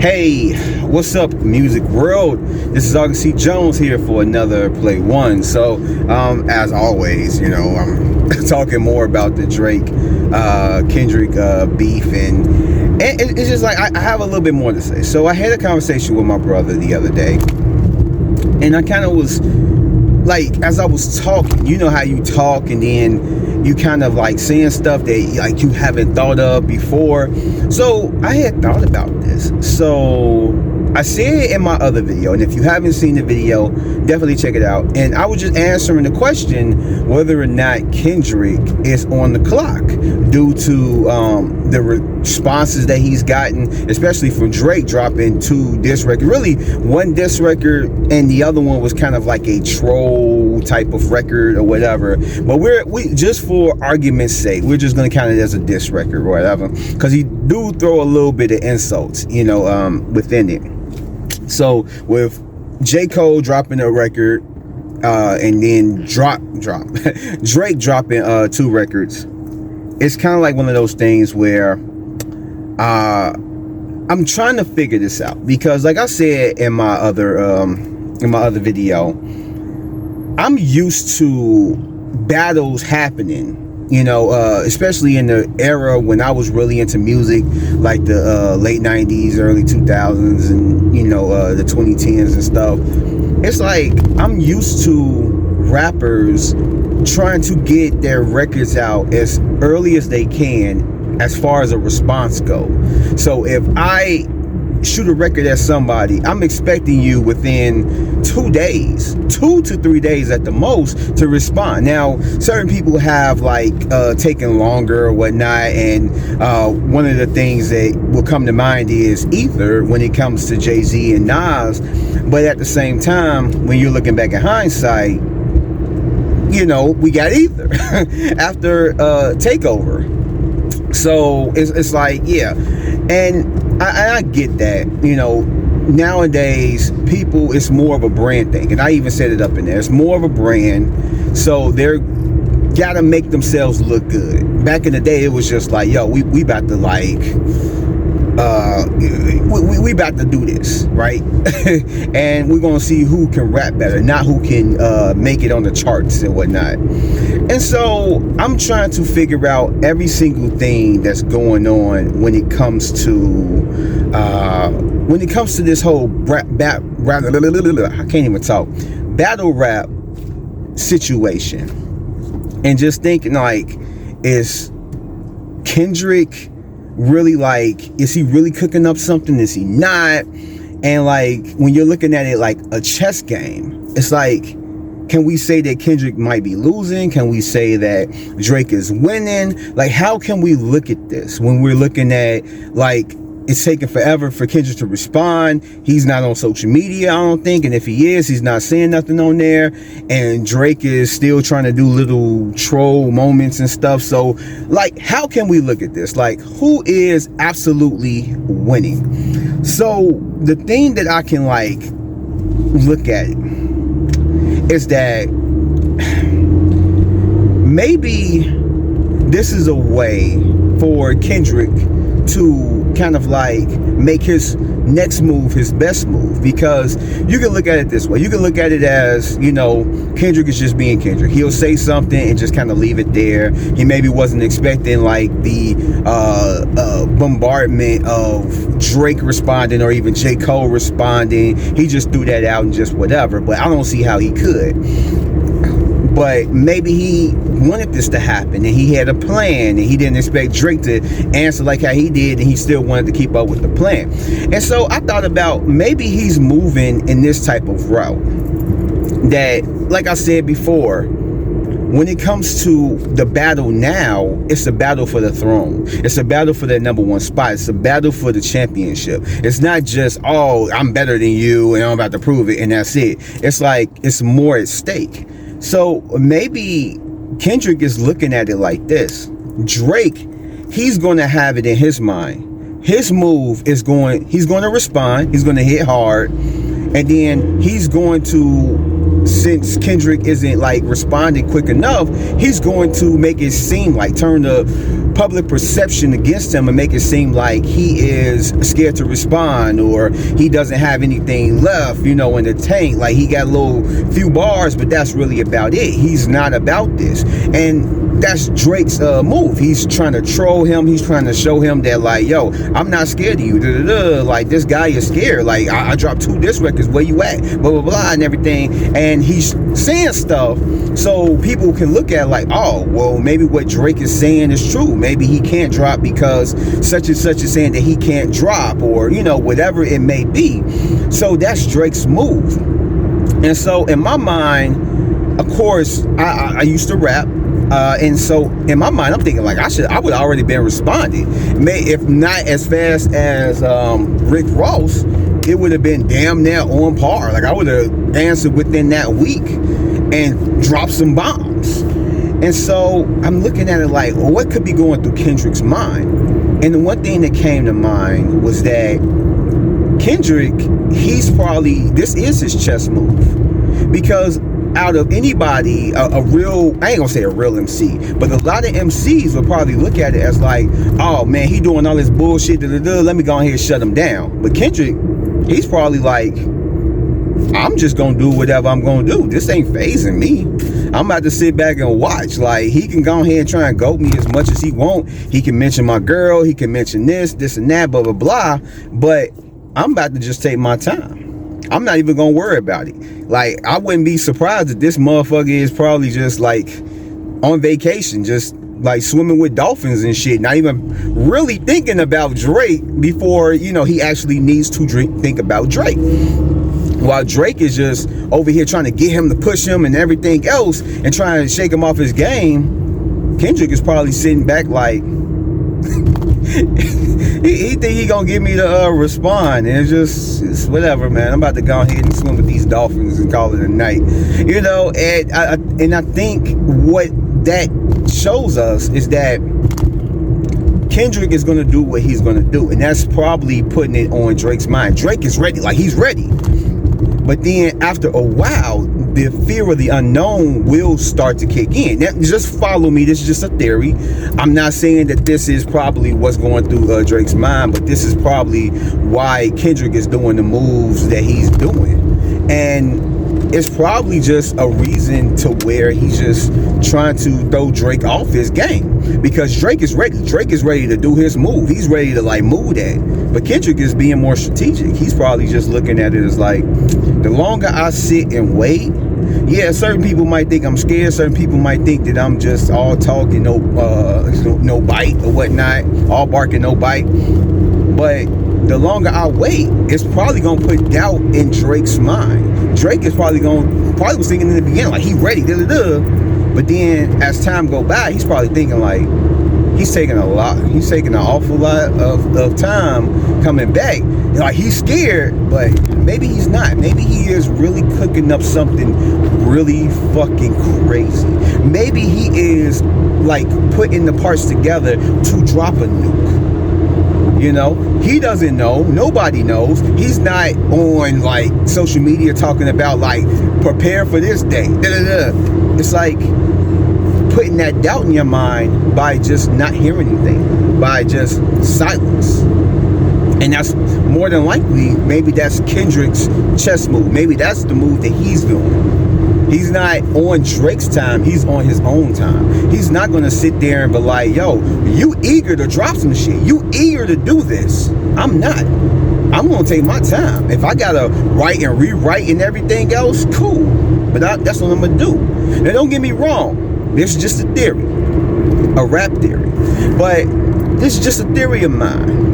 Hey, what's up, music world? This is August C. Jones here for another Play One. So, as always, I'm talking more about the Drake, Kendrick beef, and it's just like I have a little bit more to say. So, I had a conversation with my brother the other day, and I kind of was like, as I was talking, you know how you talk, and then you kind of like saying stuff that like you haven't thought of before. So I had thought about this. So I said it in my other video, and if you haven't seen the video, definitely check it out. And I was just answering the question whether or not Kendrick is on the clock due to the responses that he's gotten, especially from Drake dropping 2 diss records. Really, one diss record and the other one was kind of like a troll type of record or whatever. But we just for argument's sake, we're just gonna count it as a diss record or whatever, because he do throw a little bit of insults, within it. So with J. Cole dropping a record, and then Drake dropping 2 records, it's kind of like one of those things where I'm trying to figure this out, because like I said in my other video, I'm used to battles happening, especially in the era when I was really into music, like the late 90s, early 2000s, and the 2010s and stuff. It's like I'm used to rappers trying to get their records out as early as they can as far as a response go. So if I shoot a record at somebody, I'm expecting you within 2 days, 2 to 3 days at the most, to respond. Now, certain people have taken longer or whatnot, and one of the things that will come to mind is Ether when it comes to Jay-Z and Nas. But at the same time, when you're looking back at hindsight, we got Ether after Takeover. So it's like, yeah. And I get that, nowadays people, it's more of a brand thing. And I even set it up in there. It's more of a brand. So they're gotta make themselves look good. Back in the day, it was just like, yo, we about to we about to do this, right? And we're gonna see who can rap better, not who can make it on the charts and whatnot. And so I'm trying to figure out every single thing that's going on when it comes to this whole I can't even talk, battle rap situation, and just thinking like, is Kendrick really is he really cooking up something? Is he not? And when you're looking at it like a chess game, it's like, can we say that Kendrick might be losing? Can we say that Drake is winning? How can we look at this when we're looking at it's taking forever for Kendrick to respond? He's not on social media, I don't think, and if he is, he's not saying nothing on there, and Drake is still trying to do little troll moments and stuff. So how can we look at this? Who is absolutely winning? So the thing that I can look at is that maybe this is a way for Kendrick to kind of make his next move his best move, because you can look at it this way. You can look at it as, Kendrick is just being Kendrick. He'll say something and just kind of leave it there. He maybe wasn't expecting the bombardment of Drake responding or even J. Cole responding. He just threw that out and just whatever, but I don't see how he could. But maybe he wanted this to happen, and he had a plan, and he didn't expect Drake to answer like how he did, and he still wanted to keep up with the plan. And so I thought about, maybe he's moving in this type of route that, like I said before, when it comes to the battle now, it's a battle for the throne. It's a battle for that #1 spot. It's a battle for the championship. It's not just, oh, I'm better than you and I'm about to prove it and that's it. It's it's more at stake. So maybe Kendrick is looking at it like this. Drake, he's going to have it in his mind. His move is he's going to respond. He's going to hit hard. And then he's going to, since Kendrick isn't responding quick enough, he's going to make it seem turn the public perception against him and make it seem like he is scared to respond, or he doesn't have anything left, in the tank. Like, he got a little few bars, but that's really about it. He's not about this. And that's Drake's move. He's trying to troll him. He's trying to show him that, like, yo, I'm not scared of you. Like, this guy is scared. Like, I dropped 2 diss records. Where you at? Blah, blah, blah, and everything. And he's saying stuff so people can look at it like, oh, well, maybe what Drake is saying is true. Maybe he can't drop because such and such is saying that he can't drop, or, whatever it may be. So that's Drake's move. And so in my mind, of course, I used to rap. And so in my mind, I'm thinking like I would already been responding. If not as fast as Rick Ross, it would have been damn near on par. Like, I would have answered within that week and dropped some bombs. And so I'm looking at it like, well, what could be going through Kendrick's mind? And the one thing that came to mind was that Kendrick, this is his chess move. Because out of anybody, a real, I ain't gonna say a real MC, but a lot of MCs will probably look at it as like, oh man, he doing all this bullshit, let me go ahead and shut him down. But Kendrick, he's probably like, I'm just gonna do whatever I'm gonna do. This ain't phasing me. I'm about to sit back and watch. Like, he can go ahead and try and goat me as much as he want. He can mention my girl, he can mention this and that, blah, blah, blah. But I'm about to just take my time. I'm not even gonna worry about it. Like, I wouldn't be surprised if this motherfucker is probably just like on vacation, just like swimming with dolphins and shit, not even really thinking about Drake before, he actually needs to think about Drake. While Drake is just over here trying to get him to push him and everything else and trying to shake him off his game, Kendrick is probably sitting back like, he think he gonna get me to respond, and it's whatever, man. I'm about to go ahead and swim with these dolphins and call it a night, and I think what that shows us is that Kendrick is gonna do what he's gonna do, and that's probably putting it on Drake's mind. Drake is ready, like, he's ready. But then after a while, the fear of the unknown will start to kick in. Now, just follow me. This is just a theory. I'm not saying that this is probably what's going through Drake's mind, but this is probably why Kendrick is doing the moves that he's doing. And it's probably just a reason to where he's just trying to throw Drake off his game, because Drake is ready. Drake is ready to do his move. He's ready to like move that. But Kendrick is being more strategic. He's probably just looking at it as like, the longer I sit and wait, yeah, certain people might think I'm scared. Certain people might think that I'm just all talk and no bite or whatnot, all bark and no bite. But the longer I wait, it's probably gonna put doubt in Drake's mind. Drake is probably was thinking in the beginning like he ready, but then as time go by, he's probably thinking like he's taking an awful lot of time coming back. Like, he's scared, but maybe he's not. Maybe he is really cooking up something really fucking crazy. Maybe he is like putting the parts together to drop a nuke. He doesn't know. Nobody knows. He's not on like social media talking about like, prepare for this day. It's like putting that doubt in your mind by just not hearing anything, by just silence. And that's more than likely, maybe that's Kendrick's chess move. Maybe that's the move that he's doing. He's not on Drake's time. He's on his own time. He's not going to sit there and be like, yo, you eager to drop some shit. You eager to do this. I'm not. I'm going to take my time. If I got to write and rewrite and everything else, cool. But that's what I'm going to do. Now, don't get me wrong. This is just a theory. A rap theory. But this is just a theory of mine.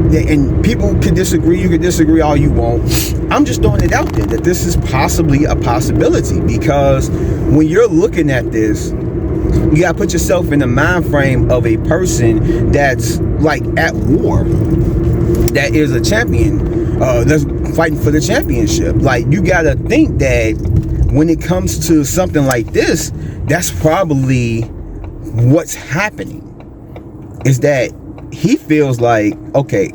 And people can disagree. You can disagree all you want. I'm just throwing it out there that this is possibly a possibility, because when you're looking at this, you gotta put yourself in the mind frame of a person that's like at war, that is a champion, that's fighting for the championship. Like, you gotta think that when it comes to something like this, that's probably what's happening, is that he feels like, okay,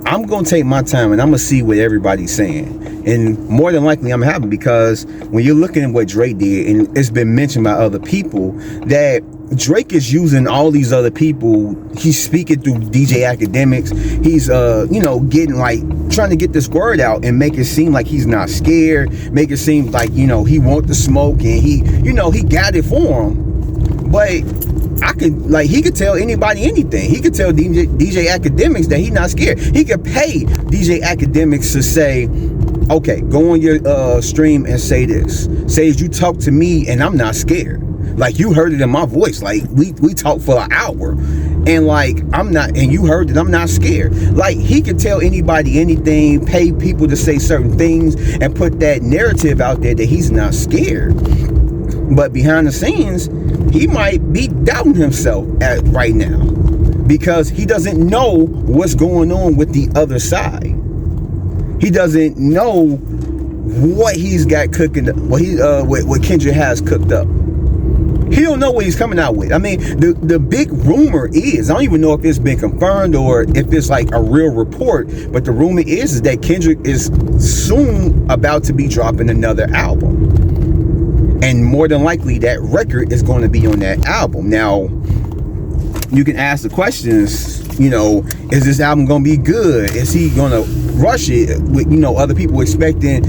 I'm gonna take my time and I'm gonna see what everybody's saying, and more than likely I'm happy, because when you're looking at what Drake did, and it's been mentioned by other people that Drake is using all these other people. He's speaking through DJ Academics. He's getting like trying to get this word out and make it seem like he's not scared, make it seem like he want the smoke, and he got it for him. But he could tell anybody anything. He could tell DJ Academics that he's not scared. He could pay DJ Academics to say, okay, go on your stream and say this. Say you talk to me and I'm not scared. Like, you heard it in my voice. Like, we talked for an hour, and like and you heard that I'm not scared. Like, he could tell anybody anything, pay people to say certain things, and put that narrative out there that he's not scared. But behind the scenes, he might be doubting himself right now, because he doesn't know what's going on with the other side. He doesn't know what he's got cooking, what Kendrick has cooked up. He don't know what he's coming out with. I mean, the big rumor is, I don't even know if it's been confirmed or if it's like a real report, but the rumor is that Kendrick is soon about to be dropping another album. And more than likely, that record is going to be on that album. Now, you can ask the questions, is this album going to be good? Is he going to rush it with, other people expecting,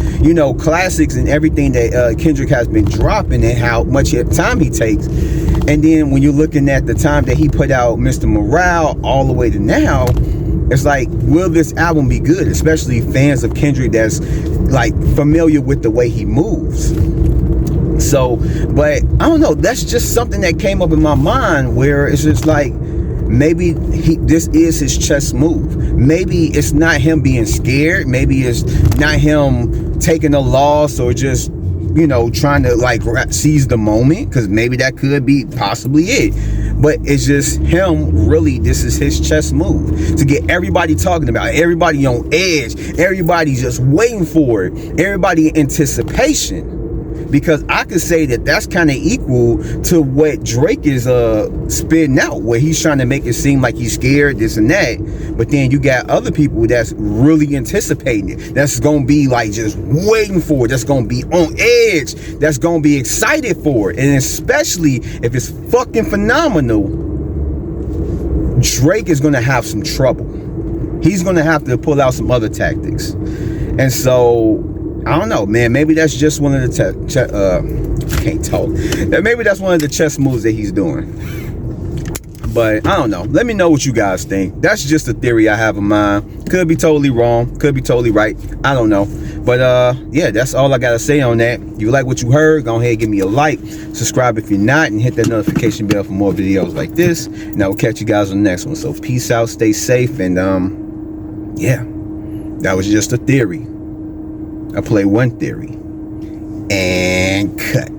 classics and everything that Kendrick has been dropping, and how much time he takes? And then when you're looking at the time that he put out Mr. Morale all the way to now, it's like, will this album be good? Especially fans of Kendrick that's like familiar with the way he moves. So, but I don't know, that's just something that came up in my mind, where it's just like, maybe this is his chess move. Maybe it's not him being scared. Maybe it's not him taking a loss or just, trying to like seize the moment, because maybe that could be possibly it. But it's just him, really, this is his chess move to get everybody talking about it, everybody on edge, everybody just waiting for it, everybody in anticipation. Because I could say that that's kind of equal to what Drake is spitting out, where he's trying to make it seem like he's scared, this and that. But then you got other people that's really anticipating it, that's gonna be like just waiting for it, that's gonna be on edge, that's gonna be excited for it. And especially if it's fucking phenomenal, Drake is gonna have some trouble. He's gonna have to pull out some other tactics. And so, I don't know, man. Maybe that's just one of the can't talk. Maybe that's one of the chess moves that he's doing. But I don't know. Let me know what you guys think. That's just a theory I have in mind. Could be totally wrong. Could be totally right. I don't know. But yeah, that's all I gotta say on that. If you like what you heard, go ahead and give me a like. Subscribe if you're not, and hit that notification bell for more videos like this. And I will catch you guys on the next one. So peace out, stay safe, and yeah, that was just a theory. I play one theory and cut.